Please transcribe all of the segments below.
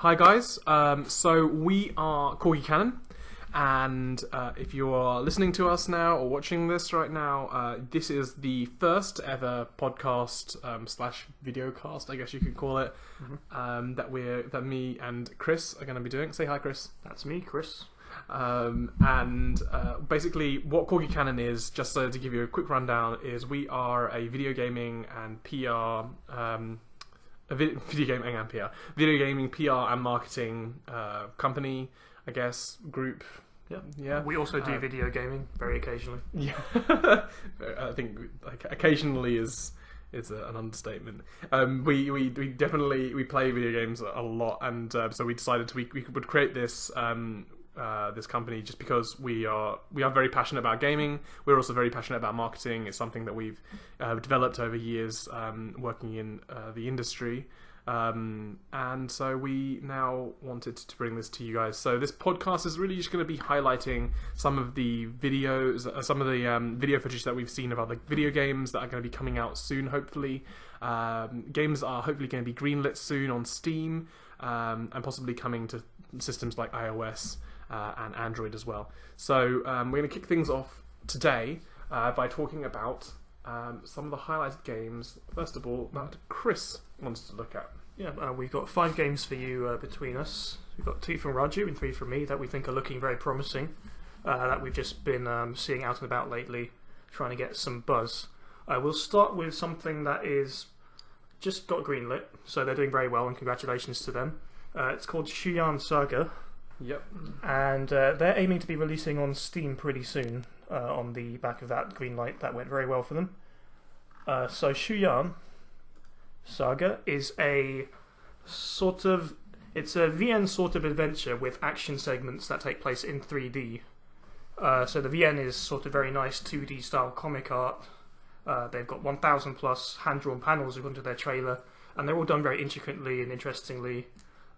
Hi guys, so we are Corgi Cannon, and if you are listening to us now or watching this right now, this is the first ever podcast slash videocast, I guess you could call it, that me and Chris are going to be doing. Say hi, Chris. That's me, Chris. Basically what Corgi Cannon is, just so to give you a quick rundown, is we are a video gaming and PR video gaming PR and marketing company, I guess, group. Yeah. We also do video gaming very occasionally. Yeah. I think occasionally is an understatement. We definitely play video games a lot, and so we decided we would create this this company just because we are very passionate about gaming. We're also very passionate about marketing. It's something that we've developed over years working in the industry, and so we now wanted to bring this to you guys. So this podcast is really just going to be highlighting some of the videos, some of the video footage that we've seen of other video games that are going to be coming out soon, hopefully. Games are hopefully going to be greenlit soon on Steam, and possibly coming to systems like iOS and Android as well. So we're going to kick things off today by talking about some of the highlighted games, first of all, that Chris wants to look at. Yeah, we've got 5 games for you between us. We've got 2 from Raju and 3 from me that we think are looking very promising, that we've just been seeing out and about lately, trying to get some buzz. We'll start with something that is just got greenlit, so they're doing very well, and congratulations to them. It's called Shyuyan Saga. Yep. And they're aiming to be releasing on Steam pretty soon, on the back of that green light. That went very well for them. So Shyuyan Saga is a VN sort of adventure with action segments that take place in 3D. So the VN is sort of very nice 2D style comic art. They've got 1,000 plus hand-drawn panels according to their trailer, and they're all done very intricately and interestingly.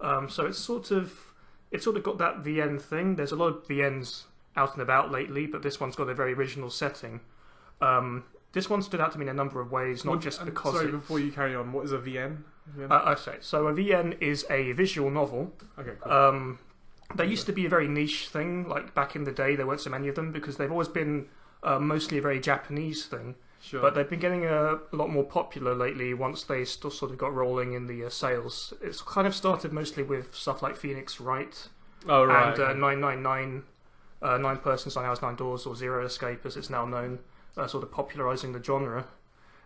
So it's sort of got that VN thing. There's a lot of VNs out and about lately, but this one's got a very original setting. This one stood out to me in a number of ways, not just because... Sorry, before you carry on, what is a VN? So a VN is a visual novel. Okay, cool. They used to be a very niche thing, like back in the day there weren't so many of them, because they've always been mostly a very Japanese thing. Sure. But they've been getting a lot more popular lately once they still sort of got rolling in the sales. It's kind of started mostly with stuff like Phoenix Wright and 999, 9 Persons, 9 Hours, 9 Doors, or Zero Escape as it's now known, sort of popularising the genre.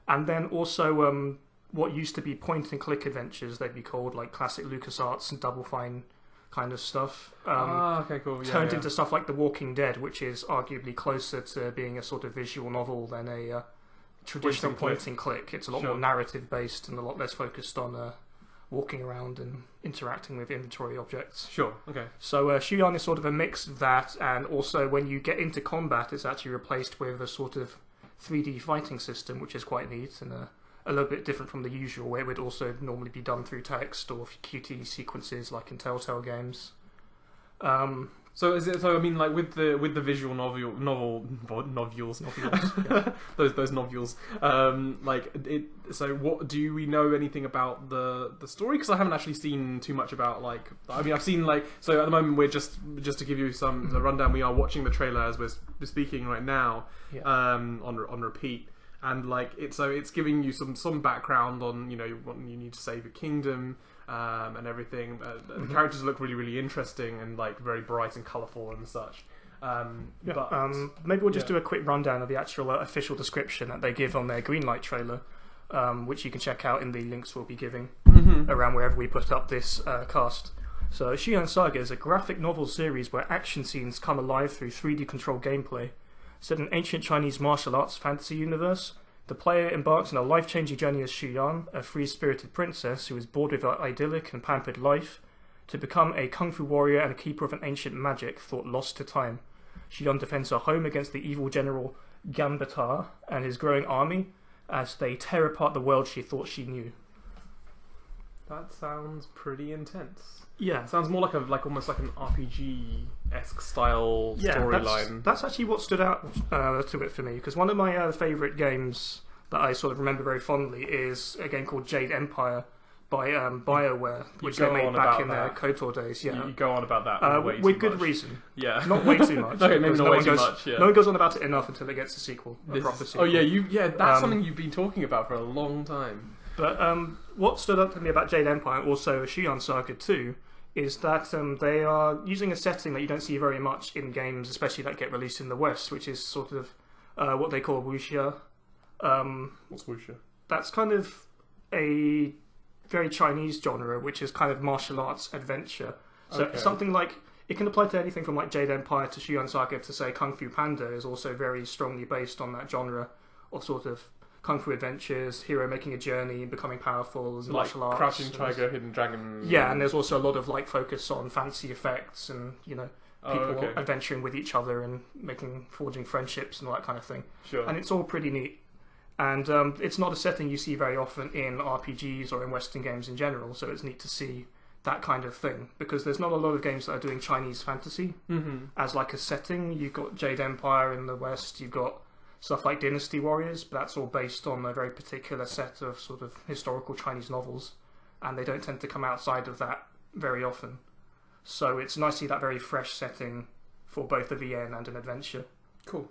And then also what used to be point-and-click adventures, they'd be called, like classic LucasArts and Double Fine kind of stuff. Okay, cool. Turned into stuff like The Walking Dead, which is arguably closer to being a sort of visual novel than a traditional point and click. It's a lot more narrative based and a lot less focused on walking around and interacting with inventory objects. Sure, okay. So Shyuyan is sort of a mix of that, and also when you get into combat it's actually replaced with a sort of 3D fighting system, which is quite neat and a little bit different from the usual, where it would also normally be done through text or QT sequences like in Telltale games. So is it? So I mean, like with the visual novules, Yeah. those novules. Like it. So what do we know anything about the story? Because I haven't actually seen too much about like. I mean, I've seen like. So at the moment, we're just to give you the rundown. We are watching the trailer as we're speaking right now. Yeah. On repeat. And like it's giving you some background on what you need to save your kingdom and everything. The characters look really, really interesting and like very bright and colourful and such. Maybe we'll just do a quick rundown of the actual official description that they give on their Greenlight trailer, which you can check out in the links we'll be giving around wherever we put up this cast. So Shyuyan Saga is a graphic novel series where action scenes come alive through 3D controlled gameplay. Set in ancient Chinese martial arts fantasy universe, the player embarks on a life-changing journey as Shyuyan, a free-spirited princess who is bored with her idyllic and pampered life, to become a kung fu warrior and a keeper of an ancient magic thought lost to time. Shyuyan defends her home against the evil general Gambata and his growing army as they tear apart the world she thought she knew. That sounds pretty intense. Yeah, it sounds more like almost like an RPG-esque style storyline. That's actually what stood out to it for me, because one of my favourite games that I sort of remember very fondly is a game called Jade Empire by BioWare, which they made back in their KOTOR days. Yeah, you go on about that with good reason. Yeah, not way too much. Okay, maybe not way too much. Yeah. No one goes on about it enough until it gets a sequel, a proper sequel. Oh yeah, that's something you've been talking about for a long time. But what stood out to me about Jade Empire, also Shyuyan Saga 2, is that they are using a setting that you don't see very much in games, especially that get released in the West, which is sort of what they call wuxia. What's wuxia? That's kind of a very Chinese genre, which is kind of martial arts adventure. So something like, it can apply to anything from like Jade Empire to Shyuyan Saga to say Kung Fu Panda is also very strongly based on that genre of sort of Kung Fu adventures, hero making a journey and becoming powerful, and like martial arts. Crouching Tiger, Hidden Dragon. Yeah, and there's also a lot of like focus on fancy effects and, you know, people adventuring with each other and forging friendships and all that kind of thing. Sure. And it's all pretty neat. And it's not a setting you see very often in RPGs or in Western games in general, so it's neat to see that kind of thing, because there's not a lot of games that are doing Chinese fantasy as like a setting. You've got Jade Empire in the West, you've got stuff like Dynasty Warriors, but that's all based on a very particular set of sort of historical Chinese novels, and they don't tend to come outside of that very often. So it's nice to see that very fresh setting for both a VN and an adventure. Cool.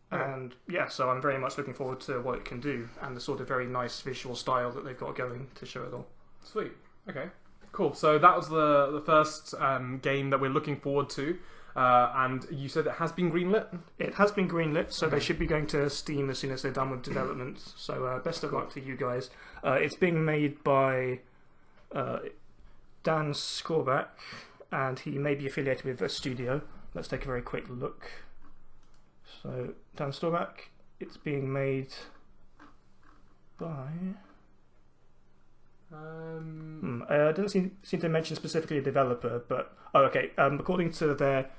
And yeah, so I'm very much looking forward to what it can do and the sort of very nice visual style that they've got going to show it all. Sweet. Okay. Cool. So that was the first game that we're looking forward to. And you said it has been greenlit? It has been greenlit, so they should be going to Steam as soon as they're done with development. So best of luck to you guys. It's being made by Dan Skorback, and he may be affiliated with a studio. Let's take a very quick look. So, Dan Skorback, it's being made by... it doesn't seem to mention specifically a developer, but... Oh, okay. According to their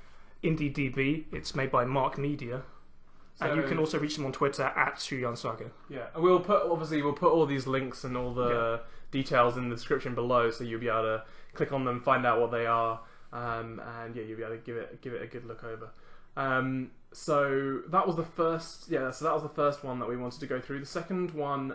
IndieDB, it's made by Mark Media. So, and you can also reach them on Twitter at Shyuyan Saga. Yeah, we'll put all these links and all the details in the description below, so you'll be able to click on them, find out what they are, and yeah, you'll be able to give it a good look over. So that was the first. Yeah, so that was the first one that we wanted to go through. The second one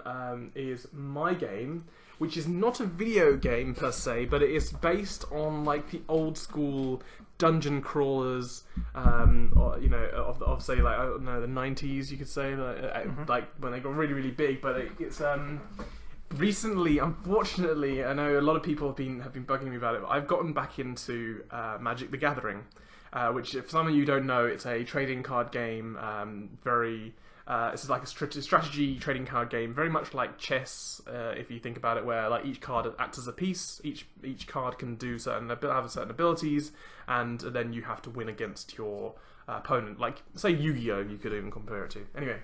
is my game, which is not a video game per se, but it is based on like the old school dungeon crawlers, or, you know, of say like, I don't know, the 90s, you could say, like when they got really big. But it's recently, unfortunately, I know a lot of people have been bugging me about it, but I've gotten back into Magic: The Gathering. Which, if some of you don't know, it's a trading card game. This is like a strategy trading card game, very much like chess, if you think about it, where like each card acts as a piece. Each card can do have certain abilities, and then you have to win against your opponent. Like say Yu-Gi-Oh, you could even compare it to. Anyway,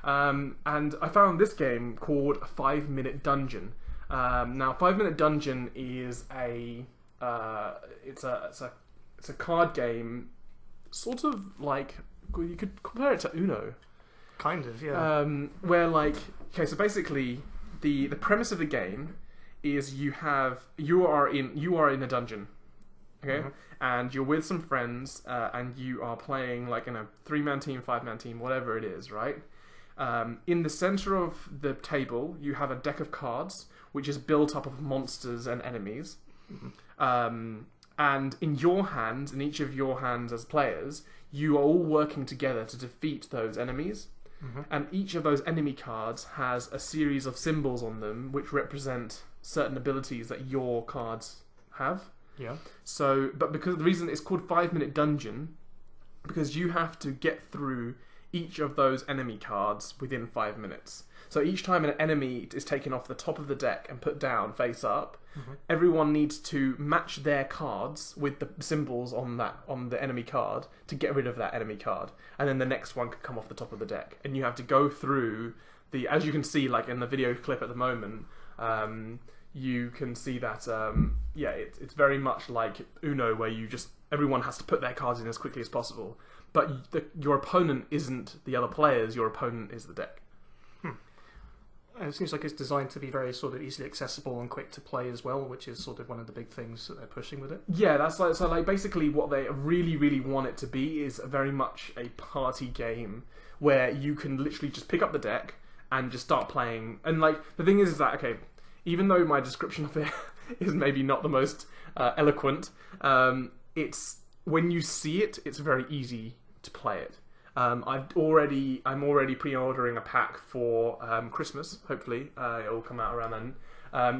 and I found this game called 5 Minute Dungeon. Now, 5 Minute Dungeon is it's a card game, sort of like, you could compare it to Uno. Kind of, yeah. Where like, okay, so basically the premise of the game is you are in a dungeon, okay, and you're with some friends, and you are playing like in a 3-man team, 5-man team, whatever it is, right? In the center of the table, you have a deck of cards which is built up of monsters and enemies. And in your hands, in each of your hands as players, you are all working together to defeat those enemies. And each of those enemy cards has a series of symbols on them which represent certain abilities that your cards have. Yeah. So, but because the reason it's called 5 Minute Dungeon, because you have to get through each of those enemy cards within 5 minutes. So each time an enemy is taken off the top of the deck and put down face up, everyone needs to match their cards with the symbols on the enemy card to get rid of that enemy card, and then the next one can come off the top of the deck, and you have to go through as you can see, like in the video clip at the moment, you can see that it's very much like Uno, where everyone has to put their cards in as quickly as possible, but your opponent isn't the other players, your opponent is the deck. And it seems like it's designed to be very sort of easily accessible and quick to play as well, which is sort of one of the big things that they're pushing with it. Yeah, that's like, so like basically what they really want it to be is very much a party game where you can literally just pick up the deck and just start playing. And like the thing is that, okay, even though my description of it is maybe not the most eloquent, it's when you see it, it's very easy to play it. I'm already pre-ordering a pack for Christmas. Hopefully, it'll come out around then.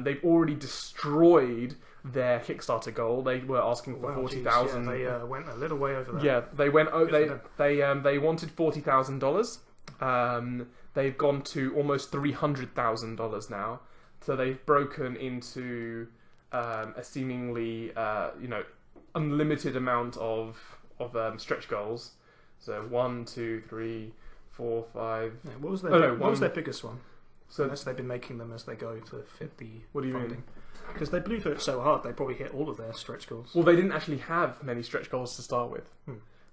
They've already destroyed their Kickstarter goal. They were asking for 40,000. Yeah, they went a little way over that. Yeah, they went. They wanted $40,000. They've gone to almost $300,000 now. So they've broken into a seemingly unlimited amount of stretch goals. So 1, 2, 3, 4, 5. Yeah, what was their biggest one? So unless they've been making them as they go to fit the What do you funding. mean? Because they blew through it so hard, they probably hit all of their stretch goals. Well, they didn't actually have many stretch goals to start with.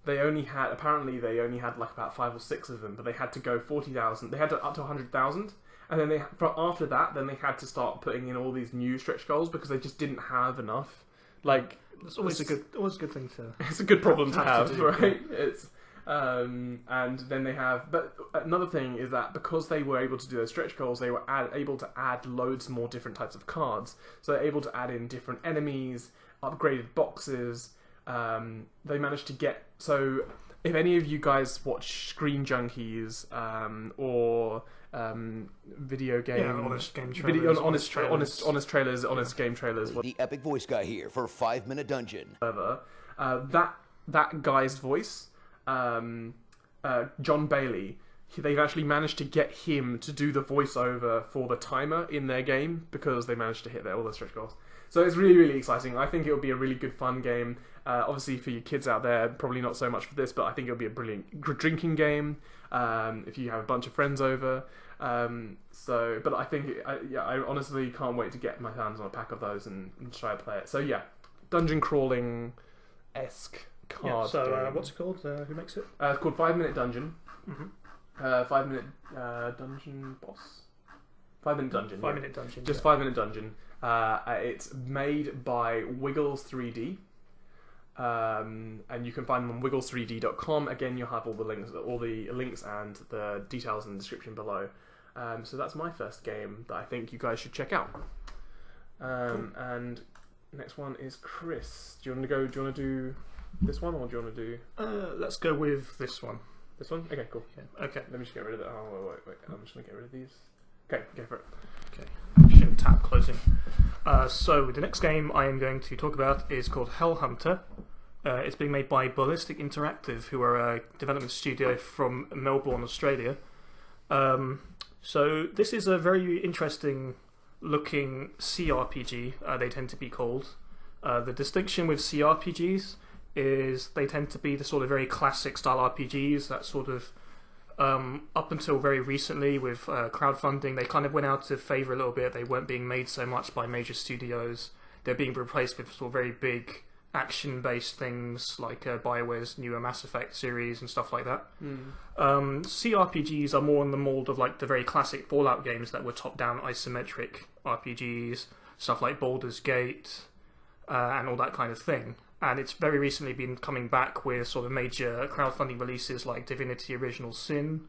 They only had like about 5 or 6 of them, but they had to go 40,000. They had to up to 100,000, and then after that, they had to start putting in all these new stretch goals because they just didn't have enough. Like it's always a good thing to. It's a good problem to have, to do, right? Yeah. It's and then they have. But another thing is that because they were able to do those stretch goals, they were able to add loads more different types of cards. So they're able to add in different enemies, upgraded boxes. They managed to get. So if any of you guys watch Screen Junkies or video game, honest game trailers, honest trailers, honest game trailers, the epic voice guy here for 5 Minute Dungeon. That guy's voice, John Bailey, they've actually managed to get him to do the voiceover for the timer in their game because they managed to hit all their stretch goals. So it's really, really exciting. I think it'll be a really good fun game. Obviously, for you kids out there, probably not so much for this, but I think it'll be a brilliant drinking game if you have a bunch of friends over. But I think, I honestly can't wait to get my hands on a pack of those and try to play it. So yeah, dungeon crawling-esque card game. What's it called? Who makes it? It's called 5 Minute Dungeon. 5 Minute Dungeon Boss. 5 Minute Dungeon. 5 Minute Dungeon. Just 5 Minute Dungeon. It's made by Wiggles 3D. And you can find them on wigglesd3d.com. Again, you'll have all the links and the details in the description below. So that's my first game that I think you guys should check out. Cool. And next one is Chris. Do you want to do this one, or do you want to do? Let's go with this one. This one? Okay, cool. Yeah. Okay. Let me just get rid of it. Oh, wait. I'm just gonna get rid of these. Okay, go for it. Okay. Show tab closing. So the next game I am going to talk about is called Hellhunter. It's being made by Ballistic Interactive, who are a development studio from Melbourne, Australia. So this is a very interesting looking CRPG, they tend to be called. The distinction with CRPGs is they tend to be the sort of very classic style RPGs that sort of up until very recently with crowdfunding, they kind of went out of favour a little bit. They weren't being made so much by major studios. They're being replaced with sort of very big action-based things like BioWare's newer Mass Effect series and stuff like that. CRPGs are more in the mould of like the very classic Fallout games that were top-down isometric RPGs, stuff like Baldur's Gate and all that kind of thing. And it's very recently been coming back with sort of major crowdfunding releases like Divinity Original Sin.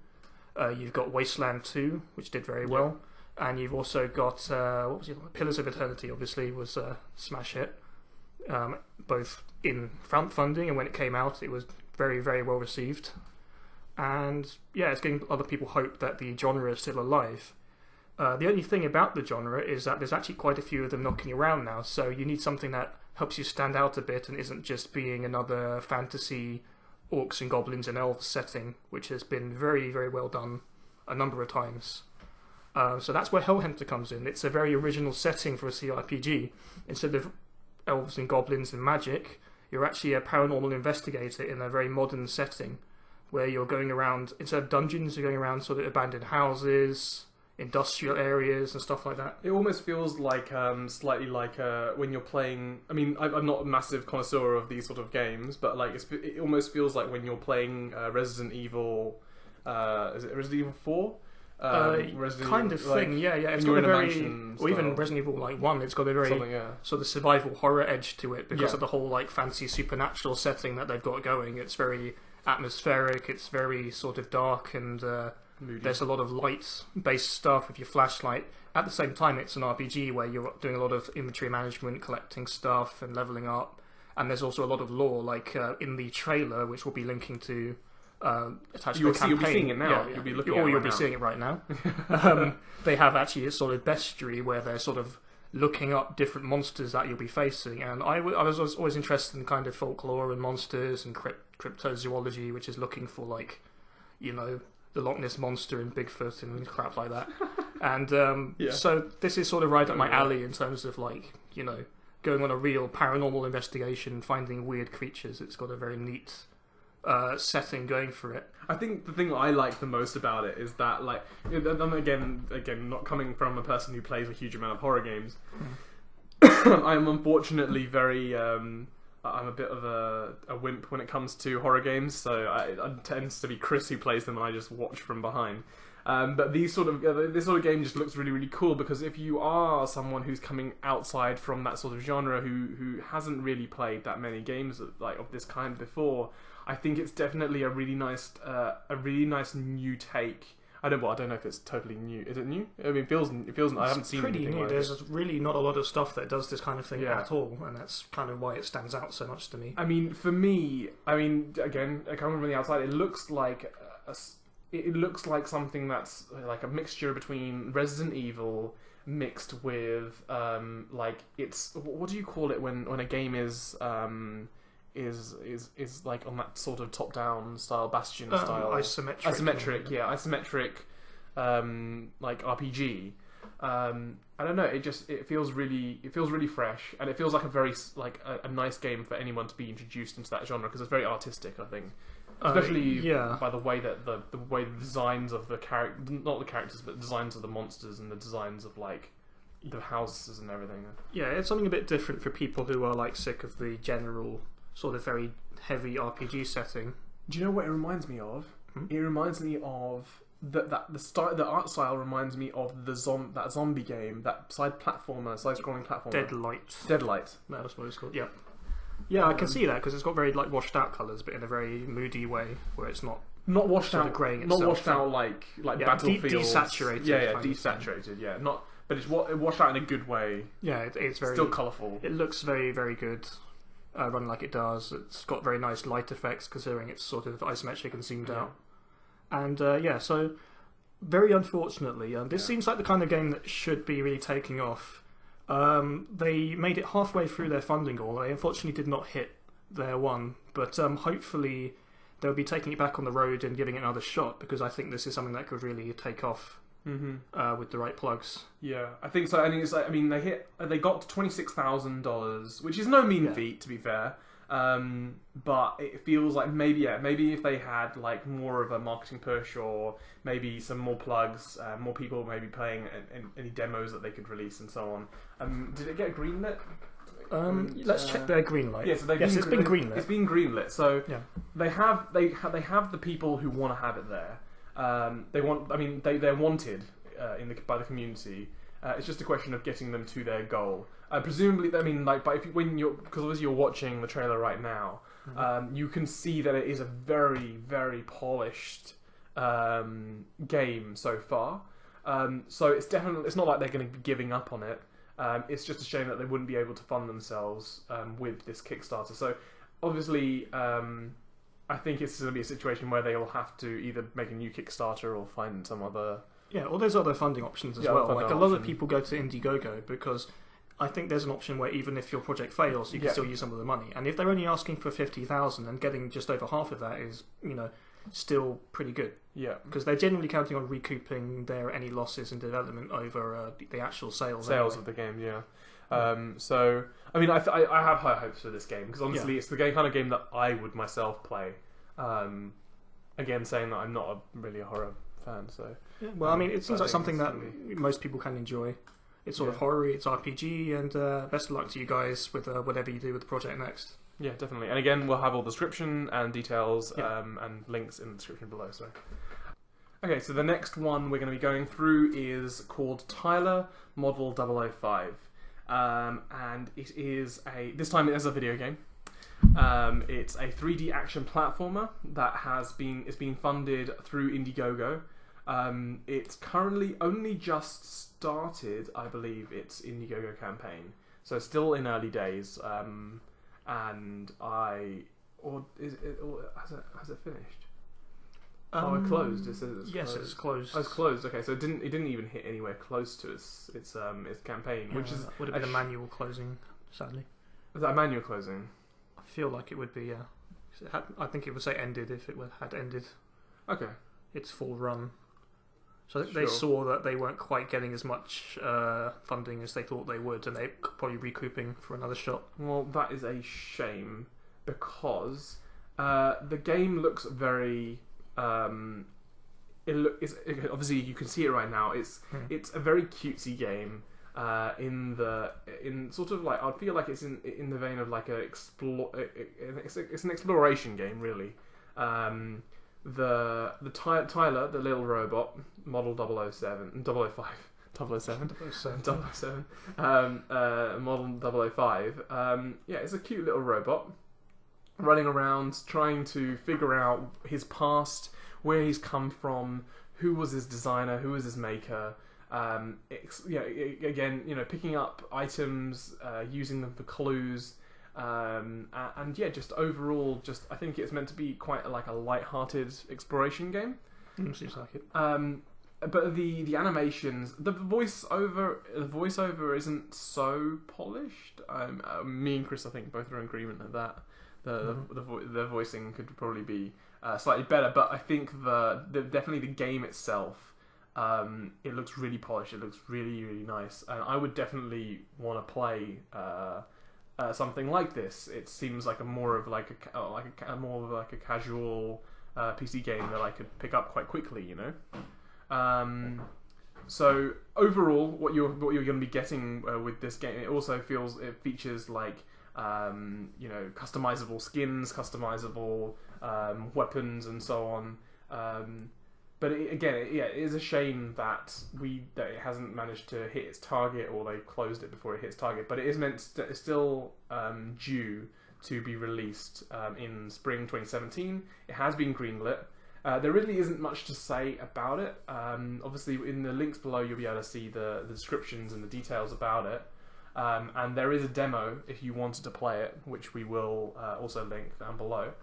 You've got Wasteland 2, which did very well. And you've also got, what was it? Pillars of Eternity, obviously, was a smash hit. Both in crowdfunding and when it came out, it was very, very well received. And yeah, it's giving other people hope that the genre is still alive. The only thing about the genre is that there's actually quite a few of them knocking around now, so you need something that helps you stand out a bit and isn't just being another fantasy orcs and goblins and elves setting, which has been very, very well done a number of times. So that's where Hellhunter comes in. It's a very original setting for a CRPG. Instead of elves and goblins and magic, you're actually a paranormal investigator in a very modern setting where you're going around, instead of dungeons, you're going around sort of abandoned houses, industrial areas and stuff like that. It almost feels like slightly like when you're playing. I mean, I'm not a massive connoisseur of these sort of games, but like it almost feels like when you're playing Resident Evil. Is it Resident Evil 4? Kind of thing, yeah. It's got a very, or even Resident Evil like 1. It's got a very sort of survival horror edge to it because of the whole like fancy supernatural setting that they've got going. It's very atmospheric. It's very sort of dark and Moody. There's a lot of light-based stuff with your flashlight. At the same time, it's an RPG where you're doing a lot of inventory management, collecting stuff, and leveling up. And there's also a lot of lore, like in the trailer, which we'll be linking to attached to the campaign. You'll be seeing it now. Yeah, You'll be looking or at it you'll right be now. seeing it right now. They have actually a sort of bestiary where they're sort of looking up different monsters that you'll be facing. And I was always interested in kind of folklore and monsters and cryptozoology, which is looking for, like, you know, the Loch Ness Monster and Bigfoot and crap like that. And so this is sort of right up my alley in terms of, like, you know, going on a real paranormal investigation, finding weird creatures. It's got a very neat setting going for it. I think the thing that I like the most about it is that, like, again, not coming from a person who plays a huge amount of horror games, I'm unfortunately very, I'm a bit of a wimp when it comes to horror games, so it tends to be Chris who plays them and I just watch from behind. But this sort of game just looks really, really cool, because if you are someone who's coming outside from that sort of genre, who hasn't really played that many games of this kind before, I think it's definitely a really nice new take. I don't know if it's totally new. Is it new? I mean, it feels. I haven't seen pretty anything new. like There's it. really not a lot of stuff that does this kind of thing at all, and that's kind of why it stands out so much to me. I mean, for me, again, coming from the outside, it looks like something that's like a mixture between Resident Evil mixed with it's, what do you call it when a game is like on that sort of top-down style, Bastion style, isometric, like RPG. I don't know. It feels really fresh, and it feels like a nice game for anyone to be introduced into that genre, because it's very artistic, I think, especially by the way that the designs of the not the characters, but designs of the monsters and the designs of like the houses and everything. Yeah, it's something a bit different for people who are like sick of the general sort of very heavy RPG setting. Do you know what it reminds me of? It reminds me of the art style reminds me of that zombie game, that side-scrolling platformer. Deadlight. That's what it's called. Yeah. Yeah, I can see that, because it's got very like washed out colours, but in a very moody way, where it's not washed out, greying not itself. washed out like Battlefield. Desaturated. Desaturated. Yeah, but it's washed out in a good way. Yeah, it's very still colourful. It looks very, very good. Running like it does. It's got very nice light effects, considering it's sort of isometric and zoomed out. And so very unfortunately, this seems like the kind of game that should be really taking off. They made it halfway through their funding goal. They unfortunately did not hit their one, but hopefully they'll be taking it back on the road and giving it another shot, because I think this is something that could really take off. With the right plugs. Yeah, I think so. I think it's like, they got to $26,000, which is no mean feat, to be fair. But it feels like maybe if they had like more of a marketing push, or maybe some more plugs, more people maybe playing any demos that they could release and so on. Did it get greenlit? Let's check their greenlight. Yeah, so it's been greenlit. It's been greenlit. So they have the people who want to have it there. They're wanted by the community. It's just a question of getting them to their goal. Presumably, because obviously you're watching the trailer right now, you can see that it is a very, very polished game so far. So it's not like they're going to be giving up on it. It's just a shame that they wouldn't be able to fund themselves with this Kickstarter. So obviously, I think it's going to be a situation where they will have to either make a new Kickstarter or find some other... Yeah, or there's other funding options as well. Like a lot of people go to Indiegogo, because I think there's an option where even if your project fails, you can still use some of the money. And if they're only asking for 50,000, and getting just over half of that is, still pretty good. Yeah. Because they're generally counting on recouping any losses in development over the actual sales of the game, yeah. So, I have high hopes for this game, because honestly, it's the kind of game that I would myself play. Again, saying that I'm not really a horror fan, so... Yeah, well, it seems like something that most people can enjoy. It's sort of horror, it's RPG, and best of luck to you guys with whatever you do with the project next. Yeah, definitely. And again, we'll have all the description and details and links in the description below. So, okay, so the next one we're going to be going through is called Tyler Model 005. And it is this time it is a video game. It's a 3D action platformer that is being funded through Indiegogo. It's currently only just started, I believe, its Indiegogo campaign, so still in early days. And or has it finished? It closed. It says it's yes, closed. it's closed. Oh, it's closed. Okay, so it didn't even hit anywhere close to its campaign, which is would have been a manual closing, sadly. Is that a manual closing? I feel like it would be, yeah. I think it would say ended if it had ended. Okay. Its full run. So they saw that they weren't quite getting as much funding as they thought they would, and they're probably recouping for another shot. Well, that is a shame, because the game looks very. Obviously you can see it right now. It's a very cutesy game. In sort of like, I feel like it's in the vein of like it's an exploration game, really. Tyler, the little robot, model 007, 005, 007, 007, model 005. Yeah, it's a cute little robot running around trying to figure out his past, where he's come from, who was his designer, who was his maker. Picking up items, using them for clues, and yeah, just overall, I think it's meant to be quite like a light-hearted exploration game. Seems like it. But the animations, the voiceover isn't so polished. Me and Chris, I think, both are in agreement that the voicing could probably be slightly better. But I think definitely the game itself. It looks really polished. It looks really, really nice, and I would definitely want to play something like this. It seems like more of a casual PC game that I could pick up quite quickly, you know. So overall, what you're going to be getting with this game, it features like customizable skins, customizable weapons, and so on. But it is a shame that it hasn't managed to hit its target, or they closed it before it hit its target. But it is still due to be released in spring 2017. It has been greenlit. There really isn't much to say about it. Obviously, in the links below, you'll be able to see the descriptions and the details about it. And there is a demo if you wanted to play it, which we will also link down below.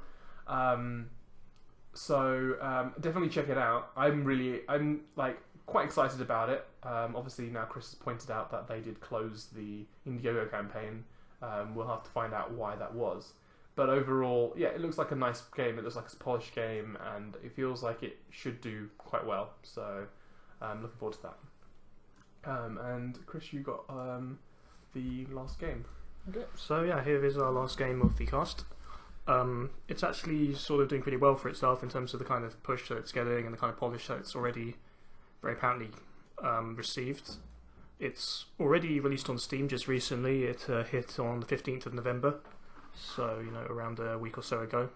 So definitely check it out. I'm like quite excited about it. Obviously now Chris has pointed out that they did close the Indiegogo campaign. We'll have to find out why that was. But overall, yeah, it looks like a nice game. It looks like a polished game, and it feels like it should do quite well. So I'm looking forward to that. And Chris, you got the last game. Okay. So yeah, here is our last game of the cast. It's actually sort of doing pretty well for itself in terms of the kind of push that it's getting and the kind of polish that it's already very apparently received. It's already released on Steam just recently. It hit on the 15th of November, so around a week or so ago.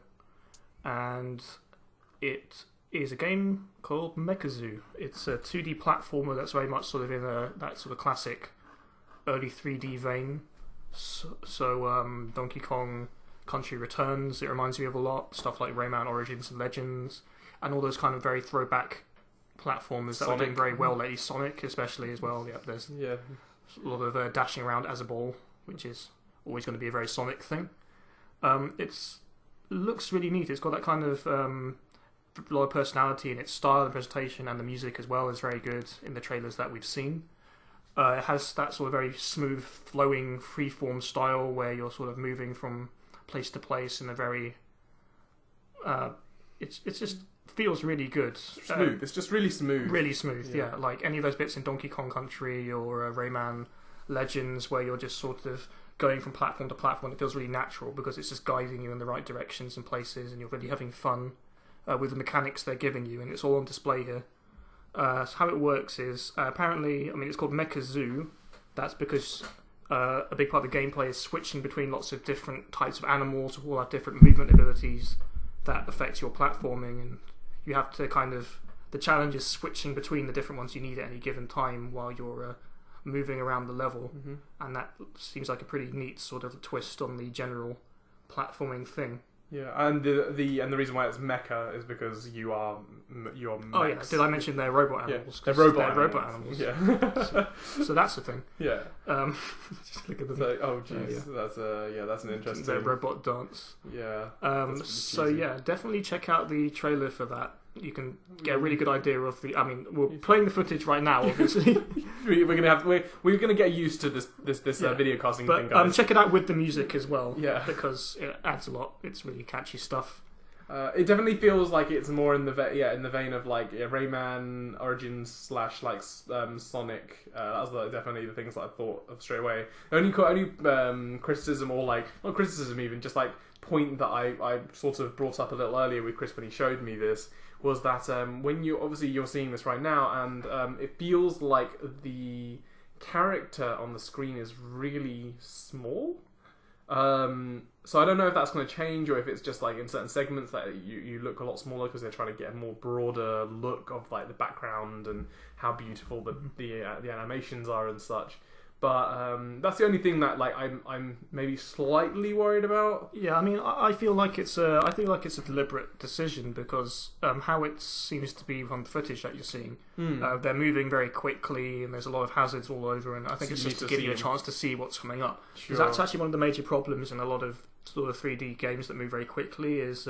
And it is a game called Mekazoo. It's a 2D platformer that's very much sort of in that sort of classic early 3D vein. So Donkey Kong Country Returns, it reminds me of a lot. Stuff like Rayman Origins and Legends, and all those kind of very throwback platformers that are doing very well lately. Sonic especially as well. Yeah, there's a lot of dashing around as a ball, which is always going to be a very Sonic thing. It looks really neat. It's got that kind of a lot of personality in its style and presentation, and the music as well is very good in the trailers that we've seen. It has that sort of very smooth, flowing, freeform style where you're sort of moving from place to place in a very it just feels really good. Smooth. It's just really smooth. Really smooth, yeah. Like any of those bits in Donkey Kong Country or Rayman Legends where you're just sort of going from platform to platform. It feels really natural because it's just guiding you in the right directions and places, and you're really having fun with the mechanics they're giving you, and it's all on display here. So how it works is apparently, it's called Mekazoo. That's because a big part of the gameplay is switching between lots of different types of animals who all have different movement abilities that affect your platforming, and you have to the challenge is switching between the different ones you need at any given time while you're moving around the level. And that seems like a pretty neat sort of twist on the general platforming thing. Yeah, and the reason why it's mecha is because you're Oh yeah, did I mention they're robot animals? Yeah, they're robot animals. Yeah, so that's the thing. Yeah. Just look at the so, oh jeez, that's an interesting. Their robot dance. Yeah. So yeah, definitely check out the trailer for that. You can get a really good idea of the. I mean, we're playing the footage right now, obviously. we're gonna get used to this video casting thing, guys. Check it out with the music as well. Yeah, because it adds a lot. It's really catchy stuff. It definitely feels like it's more in the vein of like Rayman Origins / like Sonic. That was definitely the things that I thought of straight away. Only criticism, or like not criticism even, just like point that I sort of brought up a little earlier with Chris when he showed me this, was that when you're seeing this right now, and it feels like the character on the screen is really small. So I don't know if that's going to change, or if it's just like in certain segments that you look a lot smaller because they're trying to get a more broader look of like the background and how beautiful the animations are and such. But that's the only thing that like I'm maybe slightly worried about. Yeah, I mean, I feel like it's a deliberate decision because how it seems to be from the footage that you're seeing, they're moving very quickly and there's a lot of hazards all over, and I think it's just to give you a chance to see what's coming up. Because that's actually one of the major problems in a lot of sort of 3D games that move very quickly is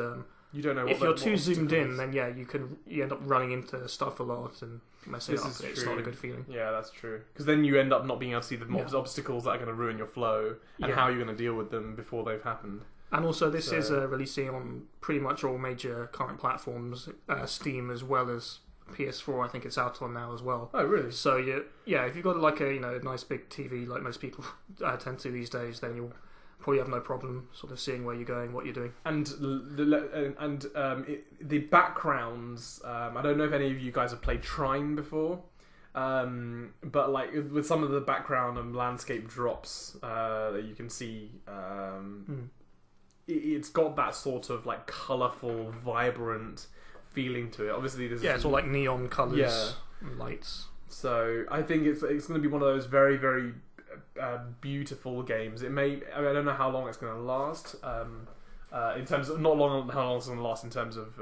you don't know if you're too zoomed in, then you end up running into stuff a lot and messing up. It's not a good feeling. Yeah, that's true. Because then you end up not being able to see the obstacles that are going to ruin your flow and how you're going to deal with them before they've happened. And also, this is releasing on pretty much all major current platforms, Steam as well as PS4. I think it's out on now as well. Oh, really? So if you've got like a nice big TV like most people tend to these days, then you'll probably have no problem sort of seeing where you're going, what you're doing. And the backgrounds, I don't know if any of you guys have played Trine before, but like with some of the background and landscape drops that you can see, it's got that sort of like colourful, vibrant feeling to it. Obviously, it's all like neon colours and lights. So I think it's going to be one of those very, very beautiful games. I don't know how long it's going to last. In terms of how long it's going to last in terms of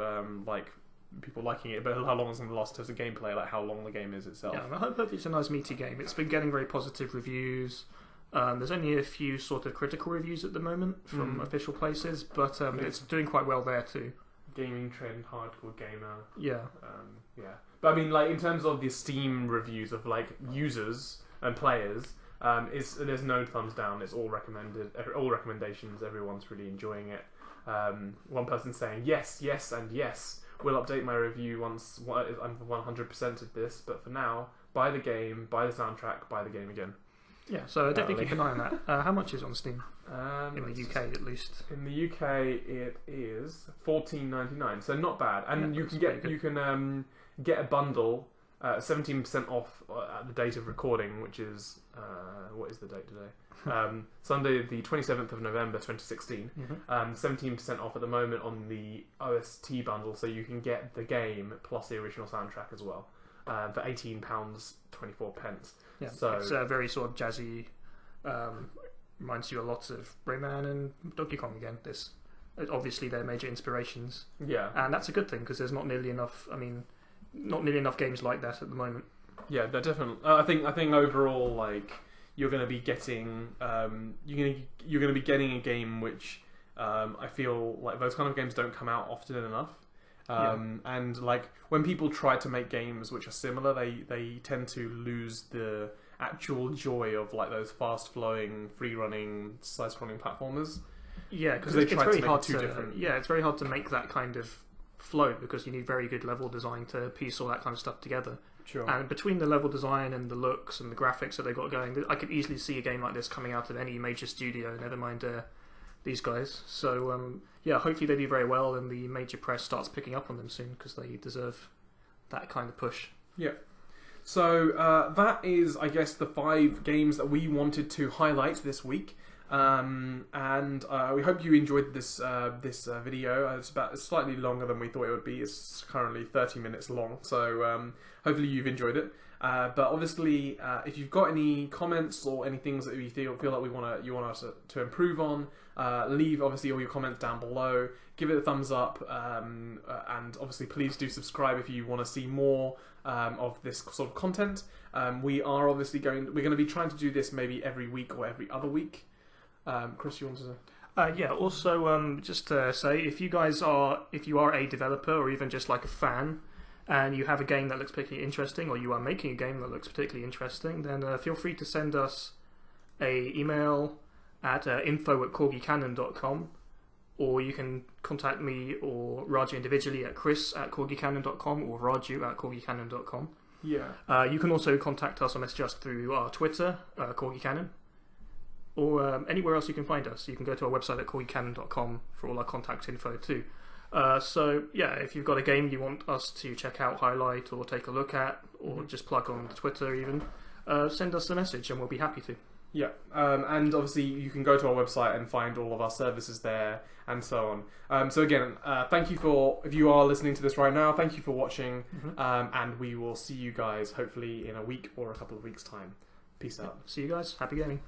like people liking it, but how long it's going to last in terms of gameplay, like how long the game is itself. Yeah, I hope it's a nice meaty game. It's been getting very positive reviews. There's only a few sort of critical reviews at the moment from official places, but it's doing quite well there too. Gaming Trend Hardcore Gamer. Yeah. But I mean, like in terms of the Steam reviews of like users and players, there's no thumbs down. It's all recommended, all recommendations. Everyone's really enjoying it. One person saying yes, and yes. We'll update my review once I'm 100% of this. But for now, buy the game, buy the soundtrack, buy the game again. Yeah, so definitely keep an eye on that. How much is it on Steam? In the UK, at least. In the UK, it is $14.99, so not bad. And you can get a bundle, 17% off at the date of recording, which is what is the date today? Sunday, the 27th of November, 2016. 17% off at the moment on the OST bundle, so you can get the game plus the original soundtrack as well for £18.24. Yeah, so it's very sort of jazzy. Reminds you a lot of Rayman and Donkey Kong again. Obviously they're major inspirations. Yeah, and that's a good thing because there's not nearly enough. I mean, not nearly enough games like that at the moment. Yeah, they're definitely. I think overall, like you're going to be getting, you're going to be getting a game which I feel like those kind of games don't come out often enough. And like when people try to make games which are similar, they tend to lose the actual joy of like those fast-flowing, free-running, side-scrolling platformers. Yeah, because it's very hard to different. Yeah, it's very hard to make that kind of flow because you need very good level design to piece all that kind of stuff together. Sure. And between the level design and the looks and the graphics that they got going, I could easily see a game like this coming out of any major studio. Never mind these guys. So hopefully they do very well and the major press starts picking up on them soon because they deserve that kind of push. Yeah. So that is, I guess, the 5 games that we wanted to highlight this week. And we hope you enjoyed this video. It's slightly longer than we thought it would be. It's currently 30 minutes long, so hopefully you've enjoyed it. But obviously, if you've got any comments or any things that you feel like you want us to improve on, leave obviously all your comments down below. Give it a thumbs up, and obviously please do subscribe if you want to see more of this sort of content. We're going to be trying to do this maybe every week or every other week. Chris, you want to? Yeah. Also, just to say, if you are a developer or even just like a fan, and you have a game that looks particularly interesting, or you are making a game that looks particularly interesting, then feel free to send us a email at info@corgicanon.com, or you can contact me or Raju individually at chris@corgicanon.com or raju@corgicanon.com. Yeah. You can also contact us or message us through our Twitter, corgicanon, or anywhere else you can find us. You can go to our website at corgicanon.com for all our contact info too. So yeah, if you've got a game you want us to check out, highlight, or take a look at, or just plug on Twitter even, send us a message and we'll be happy to. Yeah, and obviously you can go to our website and find all of our services there and so on. So again, thank you if you are listening to this right now, thank you for watching, and we will see you guys hopefully in a week or a couple of weeks' time. Peace out. See you guys. Happy gaming.